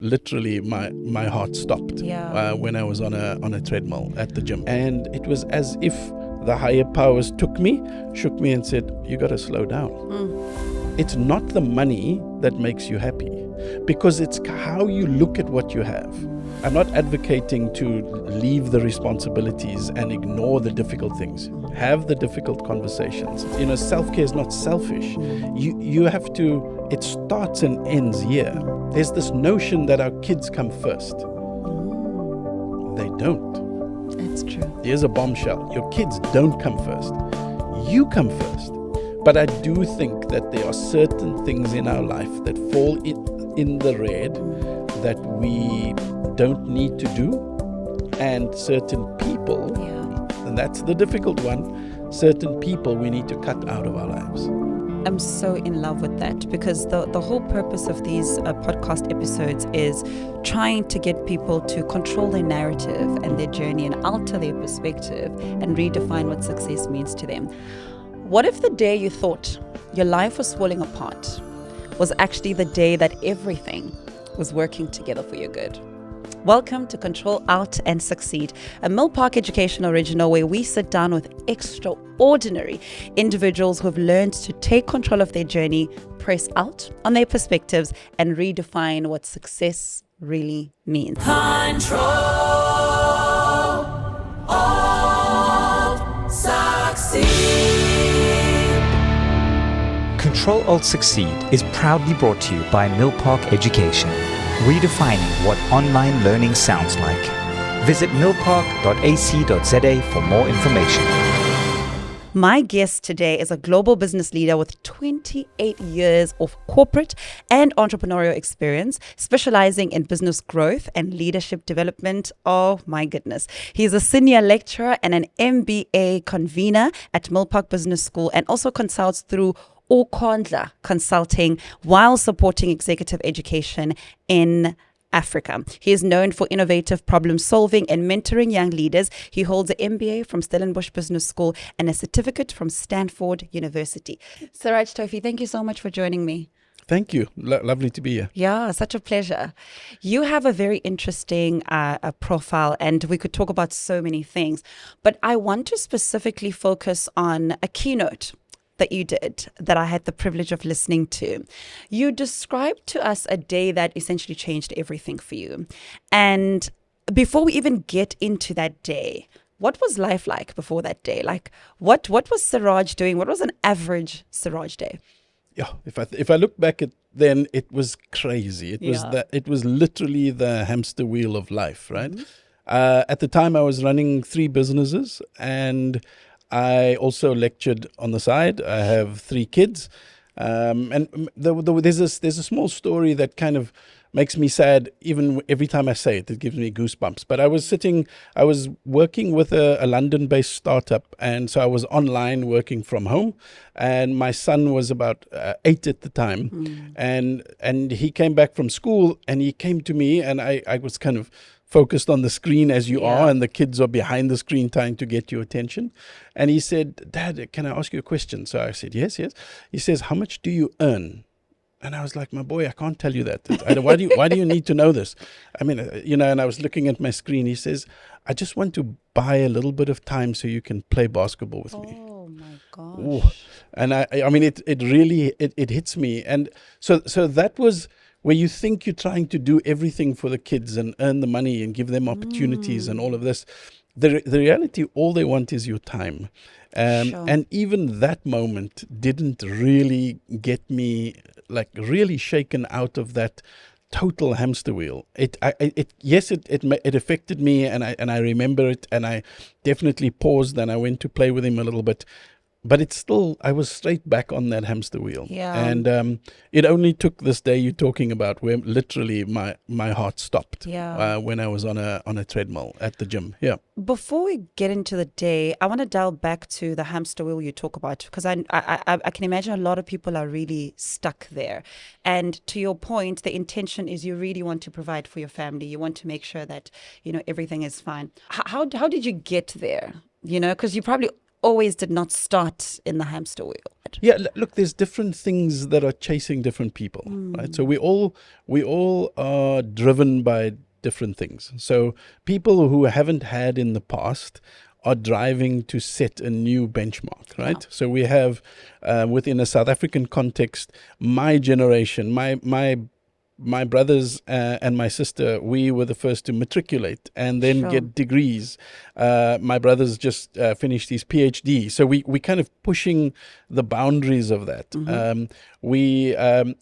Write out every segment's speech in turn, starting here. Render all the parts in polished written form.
Literally, my heart stopped when I was on a treadmill at the gym. And it was as if the higher powers took me, shook me and said, you got to slow down. It's not the money that makes you happy, because it's how you look at what you have. I'm not advocating to leave the responsibilities and ignore the difficult things. Have the difficult conversations. Self-care is not selfish. You have to, it starts and ends here. There's this notion that our kids come first. They don't. That's true. Here's a bombshell. Your kids don't come first. You come first. But I do think that there are certain things in our life that fall in the red that we don't need to do, and certain people, and that's the difficult one, certain people we need to cut out of our lives. I'm so in love with that, because the whole purpose of these podcast episodes is trying to get people to control their narrative and their journey and alter their perspective and redefine what success means to them. What if the day you thought your life was falling apart was actually the day that everything was working together for your good? Welcome to Control Alt and Succeed, a Mill Park Education original where we sit down with extraordinary individuals who have learned to take control of their journey, press out on their perspectives, and redefine what success really means. Control Alt Succeed. Control Alt Succeed is proudly brought to you by Mill Park Education, redefining what online learning sounds like. Visit millpark.ac.za for more information. My guest today is a global business leader with 28 years of corporate and entrepreneurial experience, specializing in business growth and leadership development. Oh my goodness. He is a senior lecturer and an MBA convener at Mill Park Business School, and also consults through Okondla Consulting while supporting executive education in Africa. He is known for innovative problem solving and mentoring young leaders. He holds an MBA from Stellenbosch Business School and a certificate from Stanford University. Seraj Toefy, thank you so much for joining me. Thank you. Lovely to be here. Yeah, such a pleasure. You have a very interesting profile, and we could talk about so many things, but I want to specifically focus on a keynote that you did that I had the privilege of listening to. You described to us a day that essentially changed everything for you. And before we even get into that day, what was life like before that day? Like, what was Seraj doing? What was an average Seraj day? Yeah, if I look back at then, it was crazy. It was literally the hamster wheel of life, right? At the time, I was running 3 businesses, and I also lectured on the side. I have 3 kids. And there's a small story that kind of makes me sad. Even every time I say it, it gives me goosebumps. But I was working with a London-based startup. And so I was online working from home. And my son was about 8 at the time. And he came back from school, and he came to me, and I was kind of focused on the screen as you are, and the kids are behind the screen trying to get your attention. And he said, "Dad, can I ask you a question?" So I said, yes. He says, "How much do you earn?" And I was like, "My boy, I can't tell you that. Why do you need to know this?" I mean, and I was looking at my screen. He says, "I just want to buy a little bit of time so you can play basketball with me." Oh my gosh. Ooh. And I mean, it really hits me. And so that was where you think you're trying to do everything for the kids and earn the money and give them opportunities and all of this. The reality, all they want is your time. Sure. And even that moment didn't really get me like really shaken out of that total hamster wheel. It affected me, and I remember it, and I definitely paused and I went to play with him a little bit. But it's still, I was straight back on that hamster wheel. Yeah. And it only took this day you're talking about where literally my heart stopped when I was on a treadmill at the gym. Yeah. Before we get into the day, I want to dial back to the hamster wheel you talk about, because I can imagine a lot of people are really stuck there. And to your point, the intention is you really want to provide for your family. You want to make sure that, everything is fine. How did you get there? Because you probably always did not start in the hamster wheel. Yeah, look, there's different things that are chasing different people, right? So we all are driven by different things. So people who haven't had in the past are driving to set a new benchmark, right? Yeah. So we have, within a South African context, my generation, my brothers and my sister, we were the first to matriculate and then Sure. get degrees. My brother's just finished his PhD. So we kind of pushing the boundaries of that.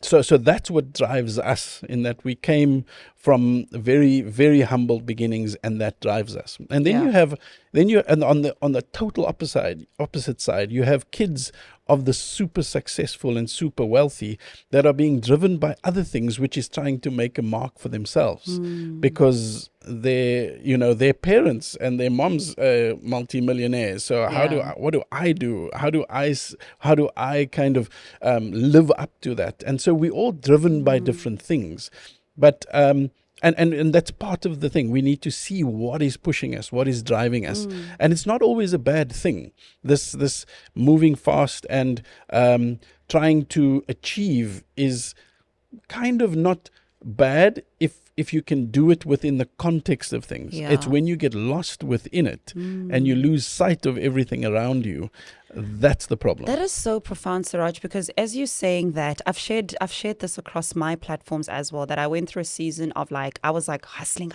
So that's what drives us, in that we came from very, very humble beginnings, and that drives us. And then and on the total opposite side, you have kids of the super successful and super wealthy that are being driven by other things, which is trying to make a mark for themselves because their parents and their moms are multimillionaires. So what do I do? How do I kind of live up to that? And so we're all driven by different things, but and that's part of the thing. We need to see what is pushing us, what is driving us. And it's not always a bad thing. This moving fast and trying to achieve is kind of not bad if you can do it within the context of things. Yeah. It's when you get lost within it and you lose sight of everything around you, that's the problem. That is so profound, Seraj, because as you're saying that, I've shared this across my platforms as well, that I went through a season of I was hustling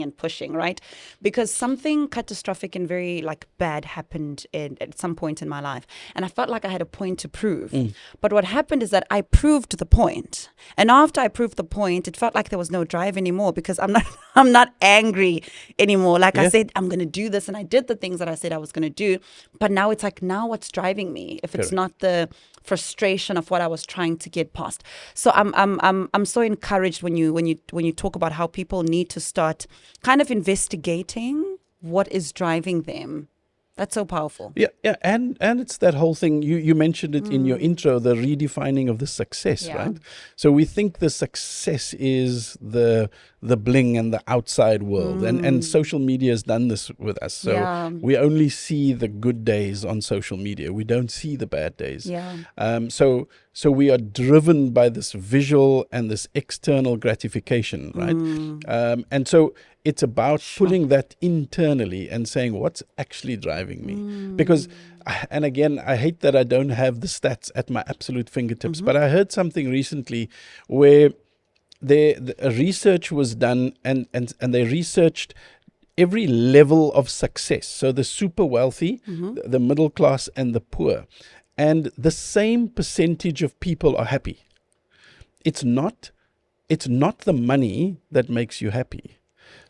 and pushing, right? Because something catastrophic and very bad happened at some point in my life. And I felt like I had a point to prove. But what happened is that I proved the point. And after I proved the point, it felt like there was no drive anymore, because I'm not angry anymore. I said, I'm going to do this, and I did the things that I said I was going to do. But now it's now what's driving me, if it's not the frustration of what I was trying to get past. So I'm so encouraged when you talk about how people need to start kind of investigating what is driving them. That's so powerful. Yeah, and it's that whole thing, you mentioned it in your intro, the redefining of the success, right? So we think the success is the bling and the outside world, and social media has done this with us. So we only see the good days on social media. We don't see the bad days. So we are driven by this visual and this external gratification, right? And so it's about pulling that internally and saying, what's actually driving me? Because, and again, I hate that I don't have the stats at my absolute fingertips, but I heard something recently where the research was done and they researched every level of success. So the super wealthy, the middle class, and the poor. And the same percentage of people are happy. It's not the money that makes you happy.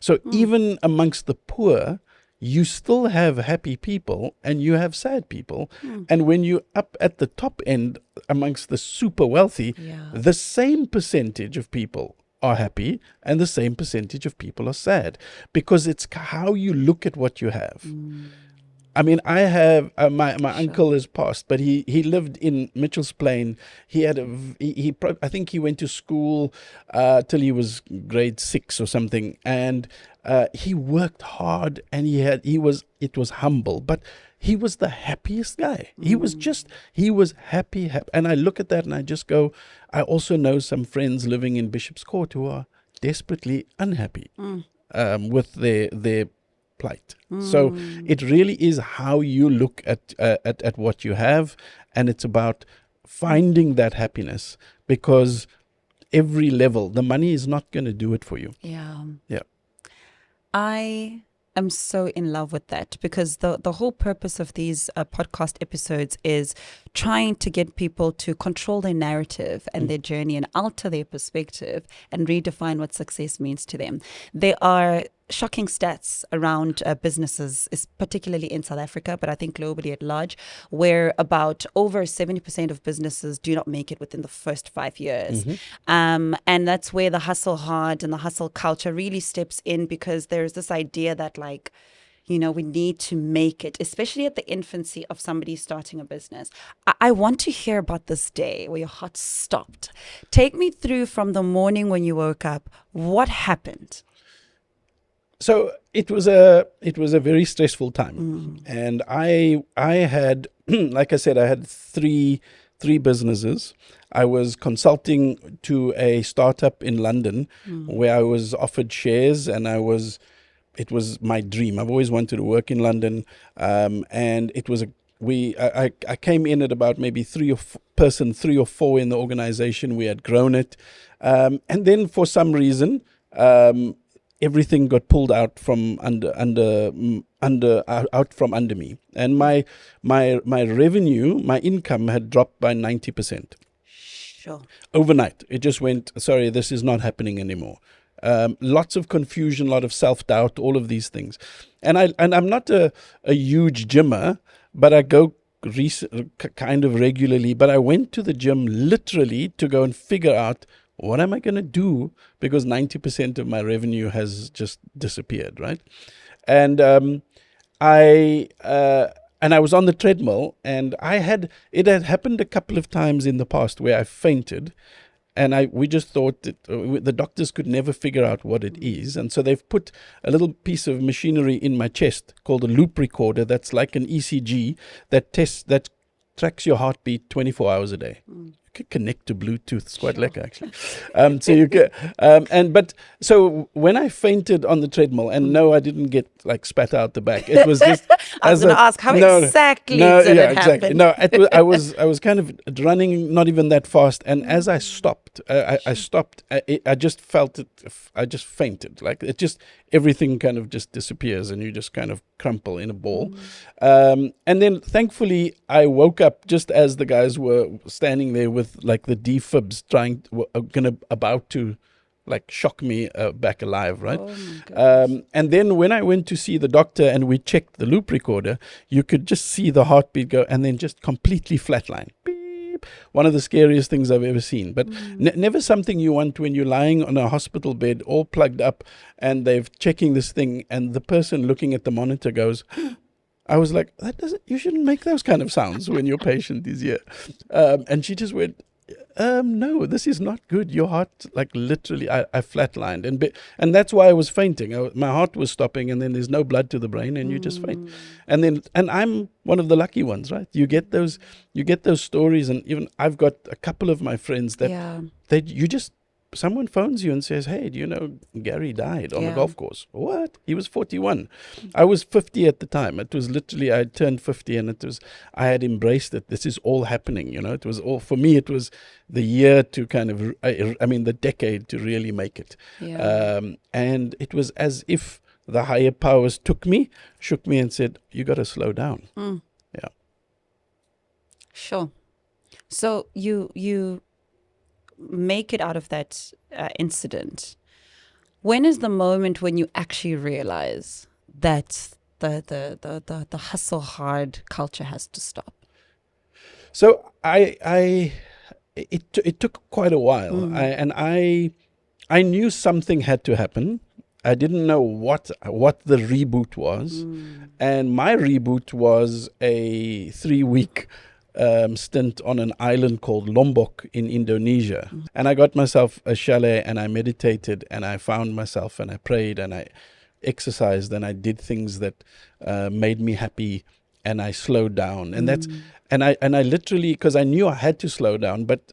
So even amongst the poor, you still have happy people and you have sad people. And when you're up at the top end amongst the super wealthy, the same percentage of people are happy and the same percentage of people are sad, because it's how you look at what you have. I mean, I have my uncle has passed, but he lived in Mitchell's Plain. He had I think he went to school till he was grade 6 or something, and he worked hard, and it was humble, but he was the happiest guy. He was happy, and I look at that and I just go, I also know some friends living in Bishop's Court who are desperately unhappy with their plight. So it really is how you look at what you have, and it's about finding that happiness, because every level, the money is not going to do it for you. Yeah. I am so in love with that, because the whole purpose of these podcast episodes is trying to get people to control their narrative and their journey and alter their perspective and redefine what success means to them. There are shocking stats around businesses, particularly in South Africa, but I think globally at large, where about over 70% of businesses do not make it within the first 5 years. And that's where the hustle hard and the hustle culture really steps in, because there's this idea that we need to make it, especially at the infancy of somebody starting a business. I want to hear about this day where your heart stopped. Take me through from the morning when you woke up. What happened? So it was a very stressful time, and I had, like I said, I had three businesses. I was consulting to a startup in London where I was offered shares, and it was my dream. I've always wanted to work in London, and it was I came in at about maybe 3 or 4 in the organization. We had grown it, and then for some reason, everything got pulled out from under me, and my revenue, my income had dropped by 90%. Sure. Overnight. It just went, sorry, this is not happening anymore. Lots of confusion, a lot of self-doubt, all of these things. And I'm not a huge gymmer, but I go kind of regularly. But I went to the gym literally to go and figure out, what am I going to do? Because 90% of my revenue has just disappeared, right? And I was on the treadmill, and it had happened a couple of times in the past where I fainted, and we just thought that the doctors could never figure out what it is, and so they've put a little piece of machinery in my chest called a loop recorder that's like an ECG that tracks your heartbeat 24 hours a day. Could connect to Bluetooth. It's quite lekker, actually. So you get, so when I fainted on the treadmill, and no, I didn't get like spat out the back. It was just. I was going to ask, how exactly did it happen? No, I was kind of running, not even that fast, and as I stopped, I stopped. I just felt it. I just fainted. Like it just, everything kind of just disappears, and you just kind of crumple in a ball. And then thankfully I woke up just as the guys were standing there with like the defibs about to like shock me back alive, right? And then when I went to see the doctor and we checked the loop recorder, you could just see the heartbeat go and then just completely flatline. Beep. One of the scariest things I've ever seen, but never something you want when you're lying on a hospital bed all plugged up and they're checking this thing and the person looking at the monitor goes, I was like, you shouldn't make those kind of sounds when your patient is here. And she just went, no, this is not good. Your heart, like literally, I flatlined. And that's why I was fainting. My heart was stopping, and then there's no blood to the brain, and you just faint. And I'm one of the lucky ones, right? You get those stories, and even I've got a couple of my friends that someone phones you and says, hey, do you know Gary died on the golf course? What? He was 41. I was 50 at the time. It was literally, I turned 50 and I had embraced it. This is all happening, It was all, for me, it was the year to kind of, the decade to really make it. Yeah. And it was as if the higher powers shook me and said, you got to slow down. Yeah. Sure. So you make it out of that incident. When is the moment when you actually realize that the hustle hard culture has to stop? So it took quite a while, and I knew something had to happen. I didn't know what the reboot was, and my reboot was a 3-week stint on an island called Lombok in Indonesia. And I got myself a chalet and I meditated and I found myself and I prayed and I exercised and I did things that made me happy and I slowed down. And that's and I literally, because I knew I had to slow down, but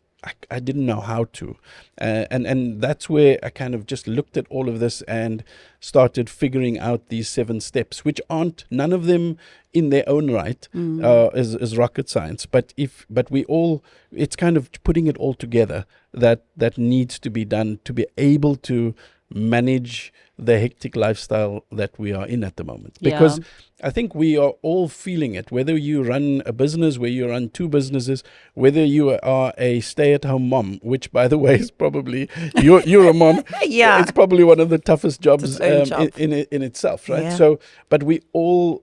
I didn't know how to. And that's where I kind of just looked at all of this and started figuring out these 7 steps, which aren't, none of them in their own right is rocket science. But it's kind of putting it all together that needs to be done to be able to manage the hectic lifestyle that we are in at the moment. Because I think we are all feeling it, whether you run a business, whether you run 2 businesses, whether you are a stay-at-home mom, which, by the way, is probably, you're a mom. Yeah. It's probably one of the toughest jobs in itself, right? Yeah. So, but we all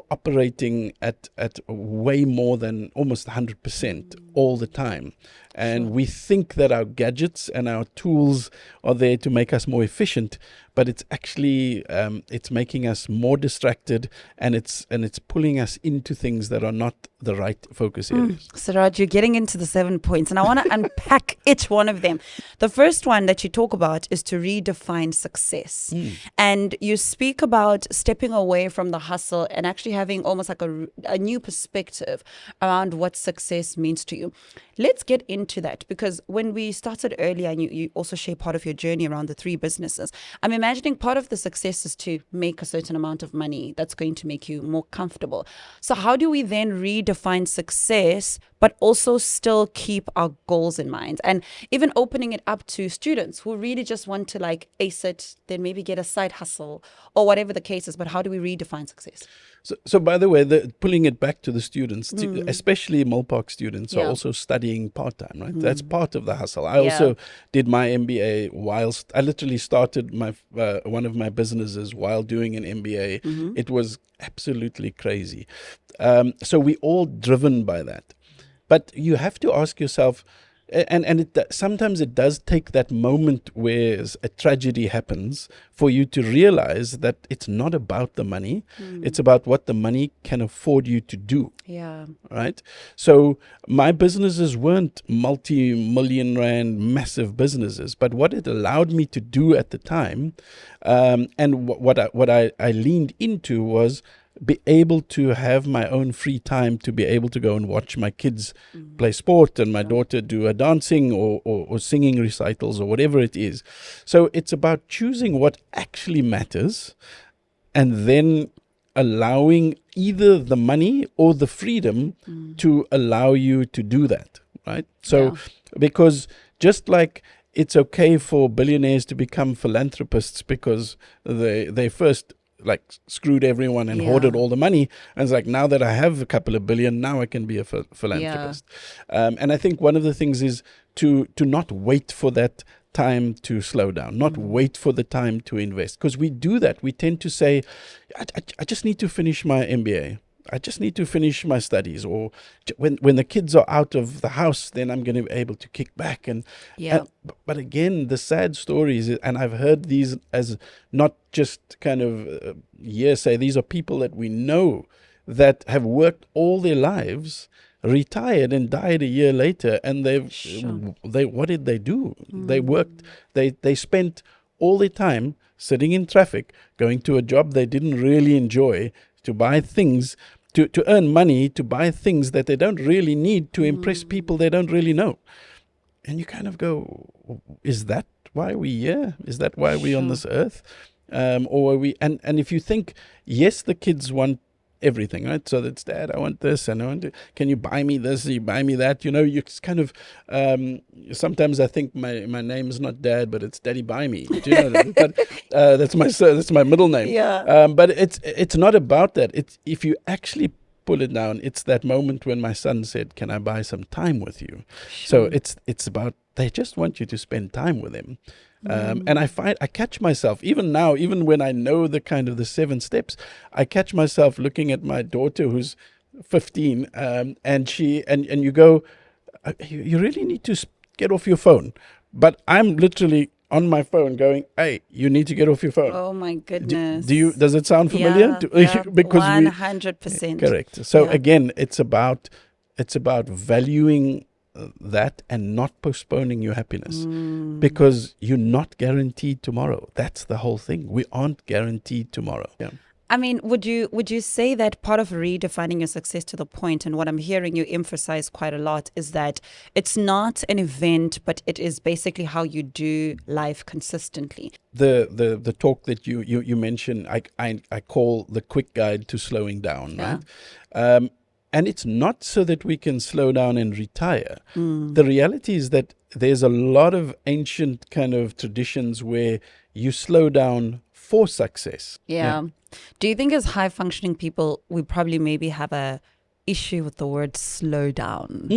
operating at way more than almost 100% all the time. And we think that our gadgets and our tools are there to make us more efficient, but it's actually it's making us more distracted, and it's pulling us into things that are not the right focus areas. Seraj, you're getting into the 7 points, and I want to unpack each one of them. The first one that you talk about is to redefine success. And you speak about stepping away from the hustle and actually having almost like a new perspective around what success means to you. Let's get into that, because when we started earlier, and you also share part of your journey around the 3 businesses, I'm imagining part of the success is to make a certain amount of money that's going to make you more comfortable. So how do we then redefine success, but also still keep our goals in mind? And even opening it up to students who really just want to like ace it, then maybe get a side hustle or whatever the case is. But how do we redefine success? So by the way, pulling it back to the students, especially Milpark students, are also studying part-time, right? That's part of the hustle. I also did my MBA whilst I literally started my one of my businesses while doing an MBA. It was absolutely crazy. So we all driven by that. But you have to ask yourself, and sometimes it does take that moment where a tragedy happens for you to realize that it's not about the money. It's about what the money can afford you to do. Yeah. Right? So my businesses weren't multi-million rand massive businesses, but what it allowed me to do at the time, and what I leaned into was be able to have my own free time to be able to go and watch my kids play sport and my daughter do a dancing or singing recitals or whatever it is. So it's about choosing what actually matters and then allowing either the money or the freedom to allow you to do that, right? So because just like it's okay for billionaires to become philanthropists because they first like screwed everyone and hoarded all the money, and it's like, now that I have a couple of billion, now I can be a philanthropist. And I think one of the things is to not wait for that time to slow down, not wait for the time to invest, because we do that. We tend to say, I just need to finish my MBA. I just need to finish my studies, or when the kids are out of the house, then I'm going to be able to kick back. But again, the sad stories, and I've heard these as not just kind of hearsay. These are people that we know that have worked all their lives, retired and died a year later, and they what did they do? They worked. They spent all their time sitting in traffic, going to a job they didn't really enjoy, to buy things, to earn money, to buy things that they don't really need, to impress people they don't really know. And you kind of go, is that why we're here? Is that why we're on this earth? Or are we? And if you think, yes, the kids want everything, right? So that's, Dad, I want this, and I want to, can you buy me this? You buy me that? You know, you kind of, sometimes I think my name is not Dad, but it's Daddy Buy Me. Do you know that? But that's my middle name. Yeah. But it's not about that. It's, if you actually pull it down, it's that moment when my son said, "Can I buy some time with you?" So it's about, they just want you to spend time with them. And I catch myself, even now, even when I know the kind of the 7 steps, I catch myself looking at my daughter who's 15, and you go, you really need to get off your phone. But I'm literally on my phone going, "Hey, you need to get off your phone." Oh my goodness. Does it sound familiar? Yeah, Because 100%. Correct. So again, it's about valuing that and not postponing your happiness, because you're not guaranteed tomorrow. That's the whole thing. We aren't guaranteed tomorrow. Yeah. I mean, would you say that part of redefining your success to the point, and what I'm hearing you emphasize quite a lot, is that it's not an event, but it is basically how you do life consistently? The talk that you mentioned, I call the quick guide to slowing down, right? And it's not so that we can slow down and retire. The reality is that there's a lot of ancient kind of traditions where you slow down for success. Yeah. Do you think as high functioning people, we probably maybe have a issue with the word slow down?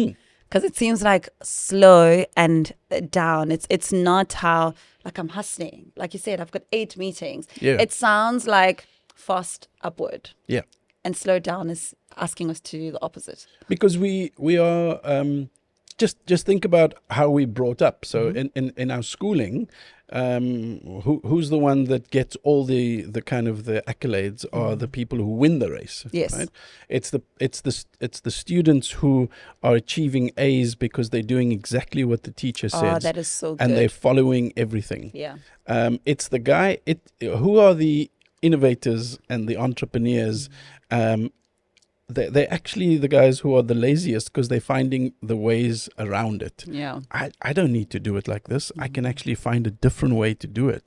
Because it seems like slow and down. It's not how, like, I'm hustling. Like you said, I've got 8 meetings. Yeah. It sounds like fast upward. Yeah. And slow down is asking us to do the opposite. Because we are, just think about how we brought up. So in our schooling, who's the one that gets all the kind of the accolades are the people who win the race. Yes. Right? It's the students who are achieving A's because they're doing exactly what the teacher says. Oh, that is so good. And they're following everything. Yeah. It's the guy, who are the innovators and the entrepreneurs. They're actually the guys who are the laziest because they're finding the ways around it. Yeah. I don't need to do it like this. I can actually find a different way to do it.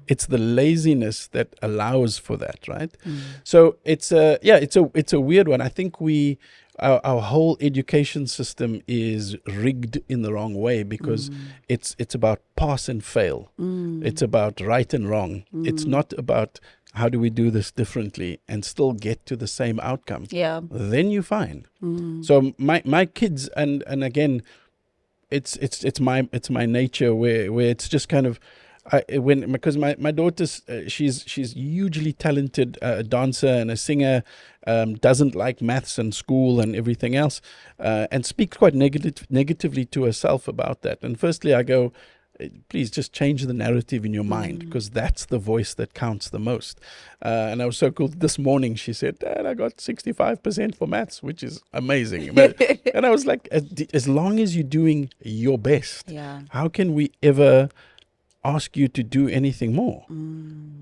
It's the laziness that allows for that, right? So it's a weird one. I think our whole education system is rigged in the wrong way because it's about pass and fail. It's about right and wrong. It's not about how do we do this differently and still get to the same outcome. Yeah. Then you're fine. So my kids, and again, it's my nature where it's just kind of because my daughter's she's hugely talented dancer and a singer, doesn't like maths and school and everything else, and speaks quite negatively to herself about that. And firstly, I go, please just change the narrative in your mind, because that's the voice that counts the most. And I was so cool. This morning she said, Dad, I got 65% for maths, which is amazing. And I was like, as long as you're doing your best, how can we ever ask you to do anything more?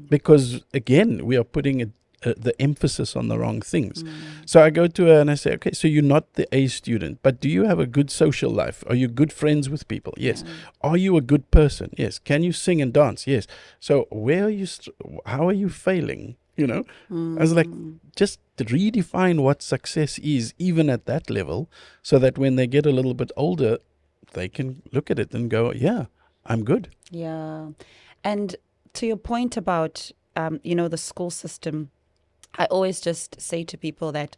Because again, we are putting the emphasis on the wrong things. So I go to her and I say, okay, so you're not the A student, but do you have a good social life? Are you good friends with people? Yes. Are you a good person? Yes. Can you sing and dance? Yes. So where are you? How are you failing? You know, I was like, just redefine what success is, even at that level, so that when they get a little bit older, they can look at it and go, yeah, I'm good. Yeah. And to your point about, the school system, I always just say to people that,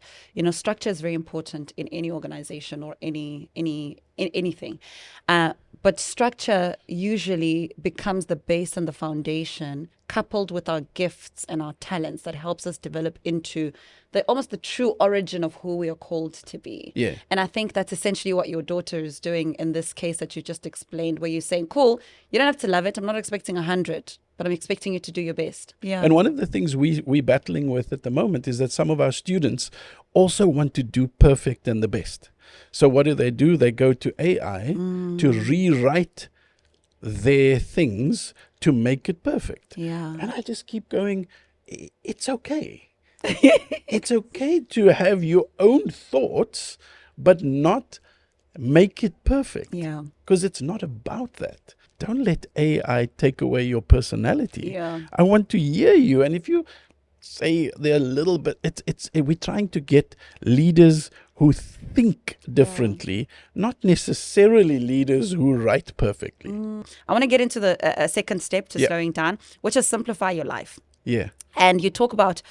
structure is very important in any organization or anything. But structure usually becomes the base and the foundation, coupled with our gifts and our talents, that helps us develop into almost the true origin of who we are called to be. Yeah. And I think that's essentially what your daughter is doing in this case that you just explained, where you're saying, cool, you don't have to love it. I'm not expecting 100, but I'm expecting you to do your best. Yeah. And one of the things we're battling with at the moment is that some of our students also want to do perfect and the best. So what do? They go to AI to rewrite their things to make it perfect. Yeah. And I just keep going, it's okay. It's okay to have your own thoughts, but not make it perfect. Yeah. Because it's not about that. Don't let AI take away your personality. Yeah. I want to hear you. And if you say they're a little bit, we're trying to get leaders who think differently, not necessarily leaders who write perfectly. I want to get into the second step to slowing down, which is simplify your life. Yeah. And you talk about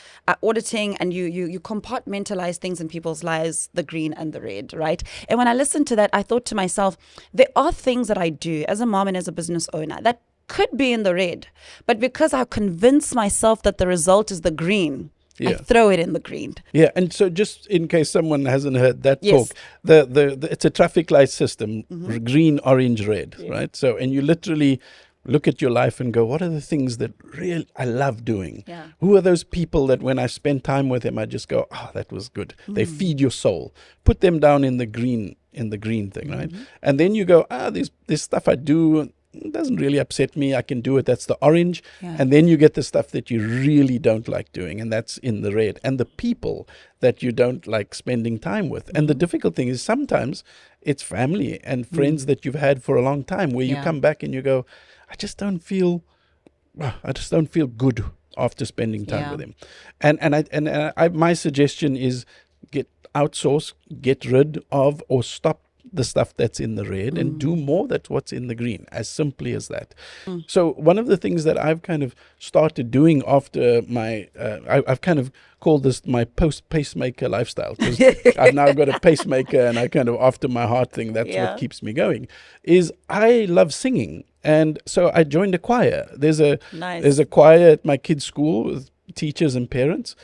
auditing, and you compartmentalize things in people's lives, the green and the red, right? And when I listened to that, I thought to myself, there are things that I do as a mom and as a business owner that could be in the red, but because I convince myself that the result is the green, I throw it in the green. Yeah, and so just in case someone hasn't heard that talk, it's a traffic light system, green, orange, red, right? So, and you literally look at your life and go, what are the things that really I love doing? Yeah. Who are those people that when I spend time with them, I just go, that was good. They feed your soul. Put them down in the green thing, right? And then you go, this stuff I do, it doesn't really upset me. I can do it. That's the orange. Yeah. And then you get the stuff that you really don't like doing, and that's in the red. And the people that you don't like spending time with. And the difficult thing is sometimes it's family and friends that you've had for a long time, where you come back and you go, I just don't feel good after spending time with him. And my suggestion is get rid of or stop the stuff that's in the red and do more that's what's in the green, as simply as that. So one of the things that I've kind of started doing after my I've kind of called this my post-pacemaker lifestyle, because I've now got a pacemaker, and I kind of, after my heart thing, that's what keeps me going, is I love singing. And so I joined a choir. There's a choir at my kids' school with teachers and parents.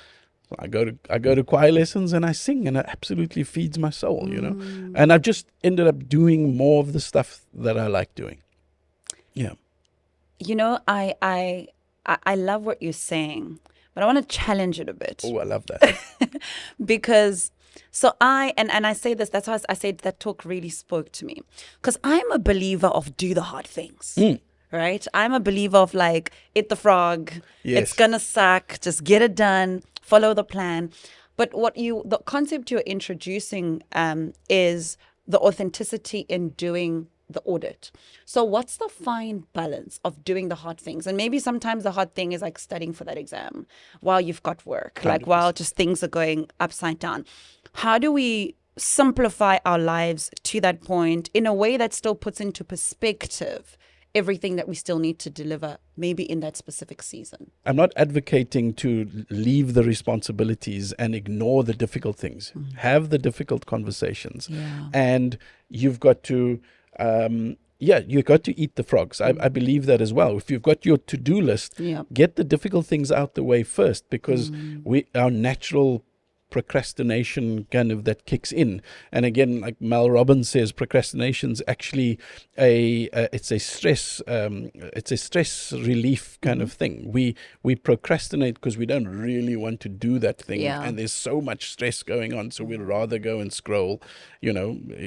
I go to choir lessons and I sing, and it absolutely feeds my soul, And I've just ended up doing more of the stuff that I like doing. Yeah. You know, I love what you're saying, but I want to challenge it a bit. Oh, I love that. Because so and I say this, that's why I said that talk really spoke to me, because I'm a believer of do the hard things. Right? I'm a believer of like, eat the frog. Yes. It's gonna suck. Just get it done. Follow the plan. But the concept you're introducing is the authenticity in doing the audit. So what's the fine balance of doing the hard things? And maybe sometimes the hard thing is like studying for that exam while you've got work, 100%. like while just things are going upside down. How do we simplify our lives to that point in a way that still puts into perspective everything that we still need to deliver, maybe in that specific season? I'm not advocating to leave the responsibilities and ignore the difficult things. Have the difficult conversations. Yeah. And you've got to, you've got to eat the frogs. I believe that as well. If you've got your to-do list, Yeah. get the difficult things out the way first, because our natural procrastination kind of that kicks in. And again, like Mel Robbins says, procrastination's actually it's a stress relief kind of thing. We procrastinate because we don't really want to do that thing, and there's so much stress going on, so we'd rather go and scroll,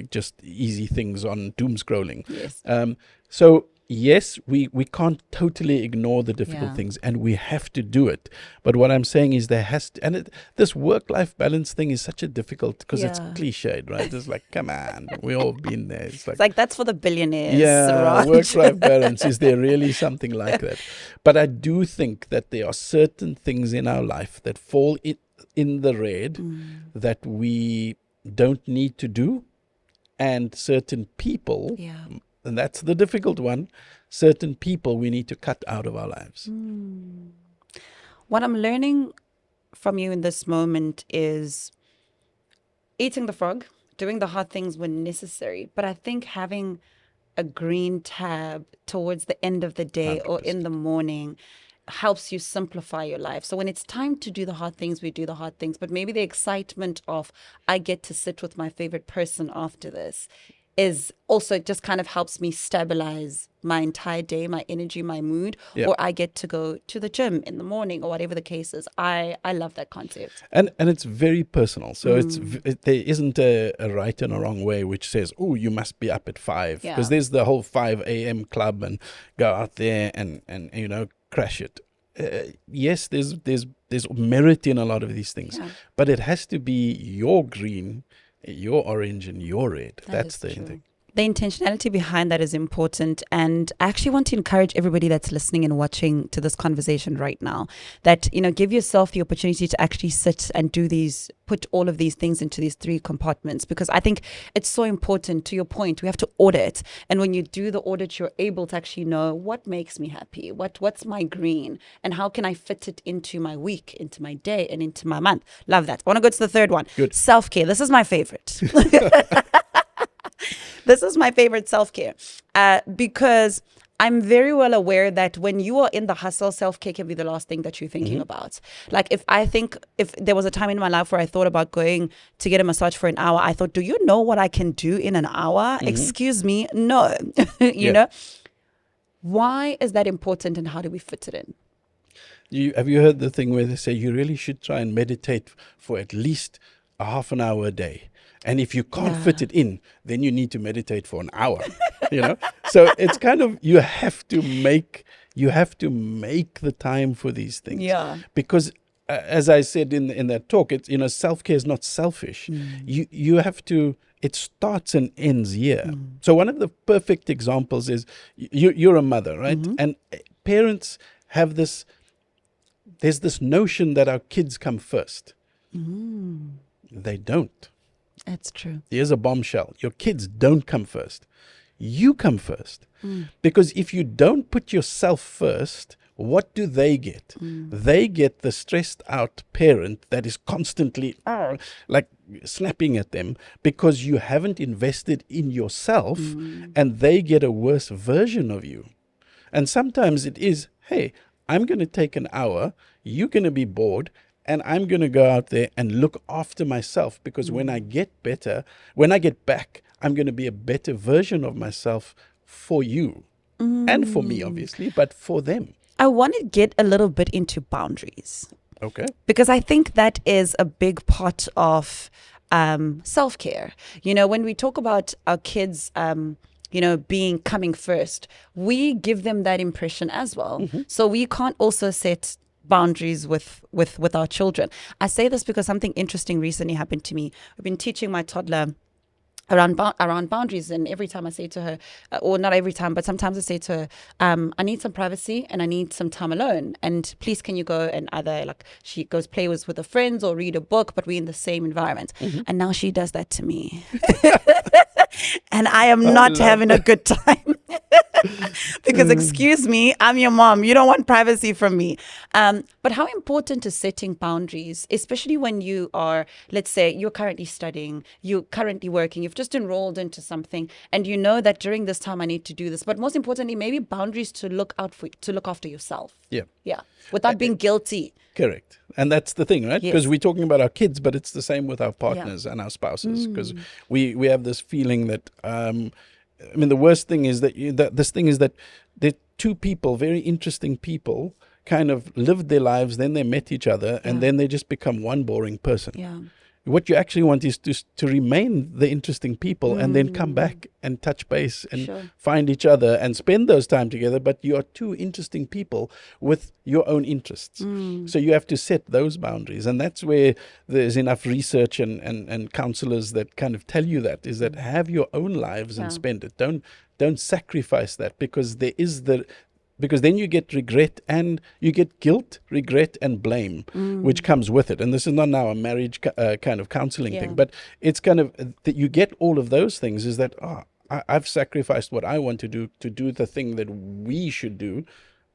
just easy things on doom scrolling. Yes. So yes, we can't totally ignore the difficult things, and we have to do it. But what I'm saying is there has to, and this work-life balance thing is such a difficult, because it's cliched, right? It's like, come on, we all been there. It's like That's for the billionaires. yeah, Raj. work-life balance. Is there really something like that? But I do think that there are certain things in our life that fall in the red that we don't need to do, and certain people, and that's the difficult one, certain people we need to cut out of our lives. What I'm learning from you in this moment is eating the frog, doing the hard things when necessary. But I think having a green tab towards the end of the day 100%. or in the morning helps you simplify your life. So when it's time to do the hard things, we do the hard things. But maybe the excitement of, I get to sit with my favorite person after this, is also just kind of helps me stabilize my entire day, my energy, my mood, or I get to go to the gym in the morning or whatever the case is. I love that concept. And it's very personal. So there isn't a right and a wrong way which says, oh, you must be up at 5. Because there's the whole 5 a.m. club and go out there and crash it. Yes, there's merit in a lot of these things. But it has to be your green, your orange, and your red. That's the thing. The intentionality behind that is important. And I actually want to encourage everybody that's listening and watching to this conversation right now that, give yourself the opportunity to actually sit and put all of these things into these 3 compartments, because I think it's so important. To your point, we have to audit. And when you do the audit, you're able to actually know what makes me happy, what's my green, and how can I fit it into my week, into my day, and into my month. Love that. I want to go to the 3rd one. Good. Self-care. This is my favorite. This is my favorite self-care because I'm very well aware that when you are in the hustle, self-care can be the last thing that you're thinking about. Like if there was a time in my life where I thought about going to get a massage for an hour, I thought, do you know what I can do in an hour? Excuse me? No. you know? Why is that important, and how do we fit it in? Have you heard the thing where they say you really should try and meditate for at least a half an hour a day? And if you can't fit it in, then you need to meditate for an hour, So it's kind of, you have to make the time for these things. Yeah. Because as I said in that talk, it's, self-care is not selfish. You have to, it starts and ends here. So one of the perfect examples is you're a mother, right? And parents have there's this notion that our kids come first. They don't. That's true. Here's a bombshell. Your kids don't come first. You come first. Because if you don't put yourself first, what do they get? They get the stressed out parent that is constantly like snapping at them because you haven't invested in yourself, and they get a worse version of you. And sometimes it is, hey, I'm going to take an hour, you're going to be bored, and I'm going to go out there and look after myself, because when I get back, I'm going to be a better version of myself for you. And for me, obviously, but for them. I want to get a little bit into boundaries. Okay. Because I think that is a big part of self-care. You know, when we talk about our kids, coming first, we give them that impression as well. So we can't also set boundaries with our children. I say this because something interesting recently happened to me. I've been teaching my toddler around boundaries, and every time I say to her, or not every time, but sometimes I say to her, I need some privacy and I need some time alone, and please can you go and either, like, she goes play with her friends or read a book, but we're in the same environment. And now she does that to me. And I am not having a good time. Because, excuse me, I'm your mom. You don't want privacy from me. But how important is setting boundaries, especially when you are, let's say, you're currently studying, you're currently working, you've just enrolled into something, and you know that during this time I need to do this. But most importantly, maybe boundaries to look after yourself. Yeah. Without being guilty. Correct. And that's the thing, right? Yes. Because we're talking about our kids, but it's the same with our partners and our spouses. Because we have this feeling that, the worst thing is that there are two people, very interesting people, kind of lived their lives, then they met each other, and then they just become one boring person. Yeah. What you actually want is to remain the interesting people and then come back and touch base and find each other and spend those time together. But you are two interesting people with your own interests. So you have to set those boundaries. And that's where there's enough research and counselors that kind of tell you that, is that have your own lives and spend it. Don't sacrifice that, because because then you get regret and you get guilt, regret, and blame, which comes with it. And this is not now a marriage kind of counseling thing, but it's kind of that you get all of those things, is that, I've sacrificed what I want to do the thing that we should do.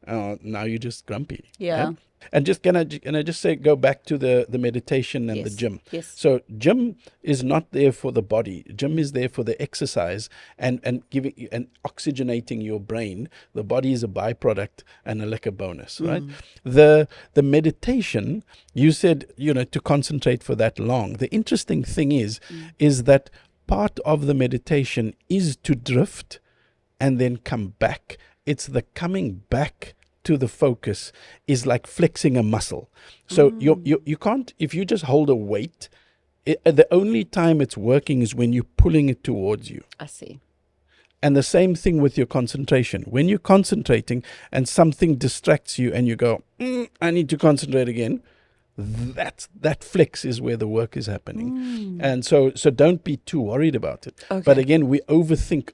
Now you're just grumpy. Yeah. And just can I just say, go back to the meditation and the gym. Yes. So gym is not there for the body. Gym is there for the exercise and giving and oxygenating your brain. The body is a byproduct and a liquor bonus, right? The meditation, you said, to concentrate for that long. The interesting thing is that part of the meditation is to drift and then come back. It's the coming back to the focus is like flexing a muscle. So you can't, if you just hold a weight, the only time it's working is when you're pulling it towards you. I see. And the same thing with your concentration. When you're concentrating and something distracts you and you go, I need to concentrate again, that flex is where the work is happening. And so don't be too worried about it. Okay. But again, we overthink,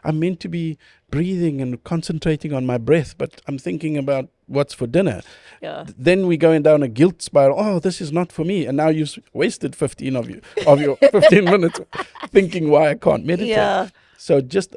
I'm meant to be breathing and concentrating on my breath, but I'm thinking about what's for dinner. Yeah. Then we're going down a guilt spiral. This is not for me. And now you've wasted 15 of your 15 minutes thinking why I can't meditate. Yeah. So just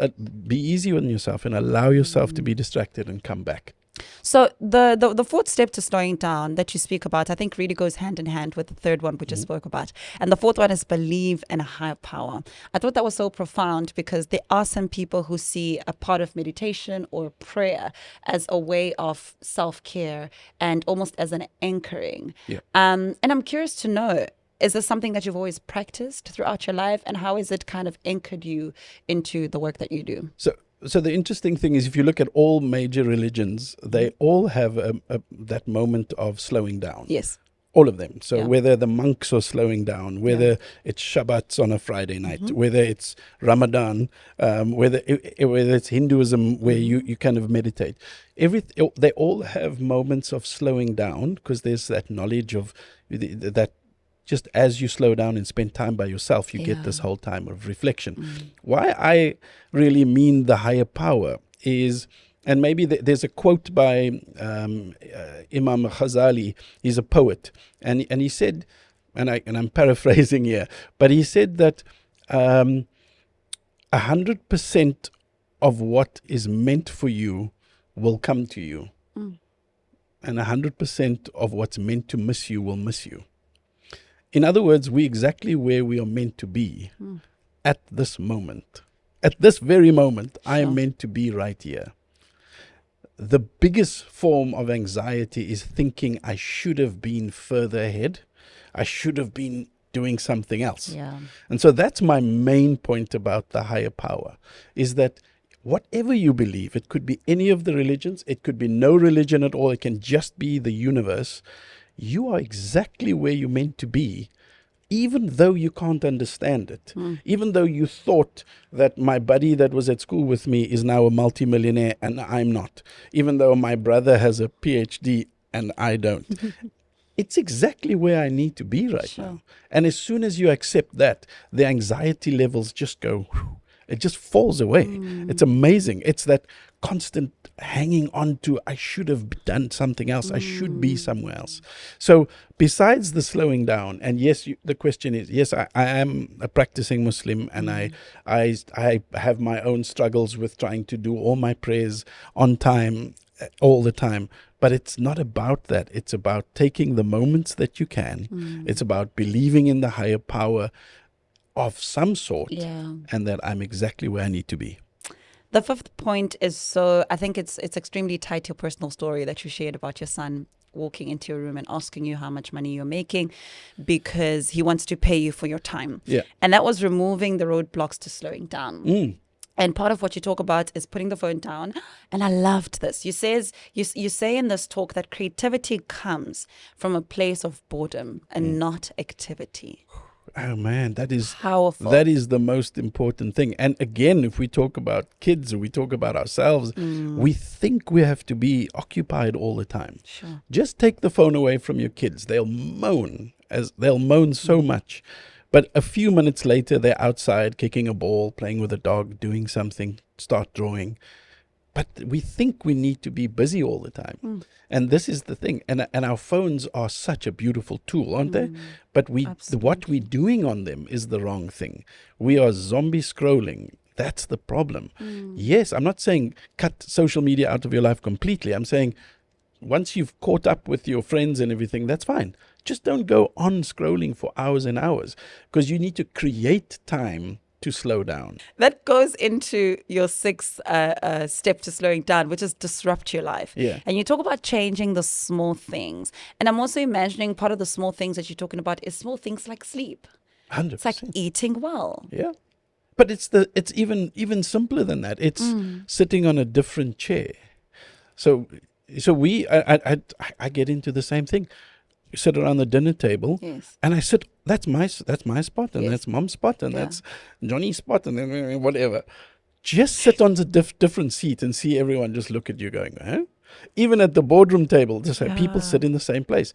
be easy on yourself and allow yourself to be distracted and come back. So the fourth step to slowing down that you speak about, I think really goes hand in hand with the third one we just spoke about. And the fourth one is believe in a higher power. I thought that was so profound, because there are some people who see a part of meditation or prayer as a way of self-care and almost as an anchoring. Yeah. And I'm curious to know, is this something that you've always practiced throughout your life? And how has it kind of anchored you into the work that you do? So the interesting thing is, if you look at all major religions, they all have that moment of slowing down. Yes. All of them. So whether the monks are slowing down, whether it's Shabbat on a Friday night, whether it's Ramadan, whether it's Hinduism where you kind of meditate, they all have moments of slowing down, because there's that knowledge of that. Just as you slow down and spend time by yourself, you get this whole time of reflection. Why I really mean the higher power is, and maybe there's a quote by Imam Ghazali. He's a poet, and he said, and I'm paraphrasing here, but he said that 100% of what is meant for you will come to you, and 100% of what's meant to miss you will miss you. In other words, we're exactly where we are meant to be at this moment. At this very moment, I am meant to be right here. The biggest form of anxiety is thinking I should have been further ahead. I should have been doing something else. Yeah. And so that's my main point about the higher power, is that whatever you believe, it could be any of the religions, it could be no religion at all, it can just be the universe. You are exactly where you're meant to be, even though you can't understand it. Even though you thought that my buddy that was at school with me is now a multimillionaire and I'm not. Even though my brother has a PhD and I don't. It's exactly where I need to be right now. And as soon as you accept that, the anxiety levels just go, whew, it just falls away. It's amazing. It's that constant hanging on to, I should have done something else. I should be somewhere else. So besides the slowing down, and yes, the question is, yes, I am a practicing Muslim, and I have my own struggles with trying to do all my prayers on time, all the time. But it's not about that. It's about taking the moments that you can. It's about believing in the higher power of some sort, and that I'm exactly where I need to be. The fifth point is I think it's extremely tied to your personal story that you shared about your son walking into your room and asking you how much money you're making because he wants to pay you for your time. Yeah. And that was removing the roadblocks to slowing down. And part of what you talk about is putting the phone down. And I loved this. You say in this talk that creativity comes from a place of boredom and not activity. Oh man, that is powerful. That is the most important thing. And again, if we talk about kids or we talk about ourselves, we think we have to be occupied all the time. Sure. Just take the phone away from your kids. They'll moan so much. But a few minutes later, they're outside kicking a ball, playing with a dog, doing something, start drawing. But we think we need to be busy all the time. And this is the thing. And our phones are such a beautiful tool, aren't they? But what we're doing on them is the wrong thing. We are zombie scrolling. That's the problem. Yes, I'm not saying cut social media out of your life completely. I'm saying once you've caught up with your friends and everything, that's fine. Just don't go on scrolling for hours and hours, because you need to create time to slow down. That goes into your sixth step to slowing down, which is disrupt your life. Yeah. And you talk about changing the small things. And I'm also imagining part of the small things that you're talking about is small things like sleep. 100%. It's like eating well. Yeah. But it's even simpler than that. It's sitting on a different chair. So I get into the same thing. You sit around the dinner table, and I sit. That's my spot, and that's Mom's spot, and that's Johnny's spot, and then whatever. Just sit on the different seat and see everyone just look at you, going, huh? Even at the boardroom table, just people sit in the same place.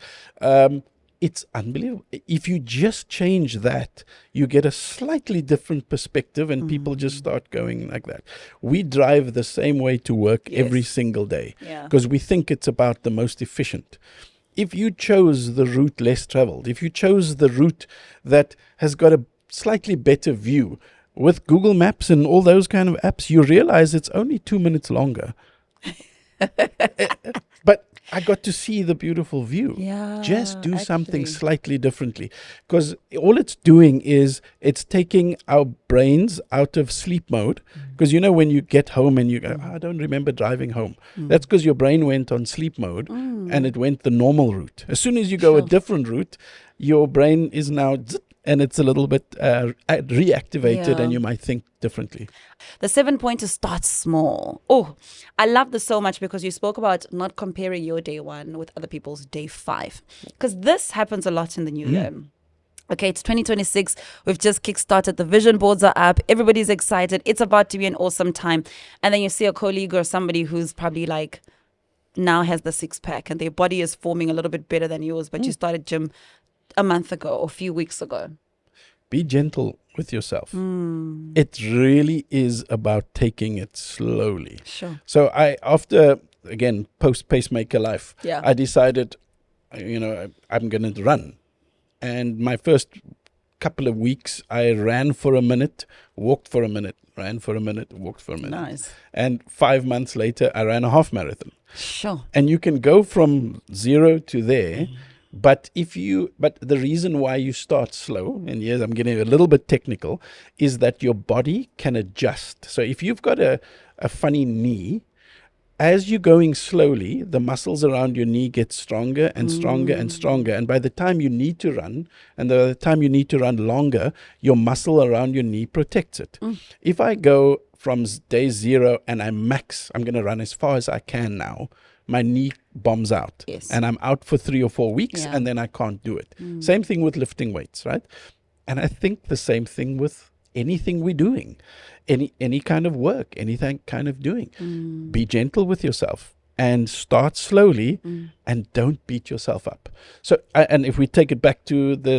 It's unbelievable. If you just change that, you get a slightly different perspective, and people just start going like that. We drive the same way to work every single day because we think it's about the most efficient. If you chose the route less traveled, if you chose the route that has got a slightly better view with Google Maps and all those kind of apps, you realize it's only 2 minutes longer. But I got to see the beautiful view. Yeah, just do something slightly differently, because all it's doing is it's taking our brains out of sleep mode. Because when you get home and you go, I don't remember driving home. That's because your brain went on sleep mode and it went the normal route. As soon as you go a different route, your brain is now and it's a little bit reactivated, and you might think differently. The 7th point is start small. Oh, I love this so much because you spoke about not comparing your day 1 with other people's day 5. Because this happens a lot in the new year. Okay, it's 2026. We've just kickstarted. The vision boards are up. Everybody's excited. It's about to be an awesome time. And then you see a colleague or somebody who's probably like now has the 6-pack and their body is forming a little bit better than yours, but you started gym a month ago or a few weeks ago. Be gentle with yourself. It really is about taking it slowly. Sure. So after, again, post-pacemaker life, Yeah. I decided, I'm going to run. And my first couple of weeks, I ran for a minute, walked for a minute, ran for a minute, walked for a minute. Nice. And 5 months later, I ran a half marathon. Sure. And you can go from 0 to there. But the reason why you start slow, and yes, I'm getting a little bit technical, is that your body can adjust. So if you've got a funny knee, as you're going slowly, the muscles around your knee get stronger and stronger and stronger. And by the time you need to run, and by the time you need to run longer, your muscle around your knee protects it. If I go from day 0 and I'm going to run as far as I can now, my knee bombs out. Yes. And I'm out for 3 or 4 weeks, Yeah. and then I can't do it. Same thing with lifting weights, right? And I think the same thing with anything we're doing, any kind of work, anything kind of doing. Be gentle with yourself and start slowly, and don't beat yourself up. So, and if we take it back to the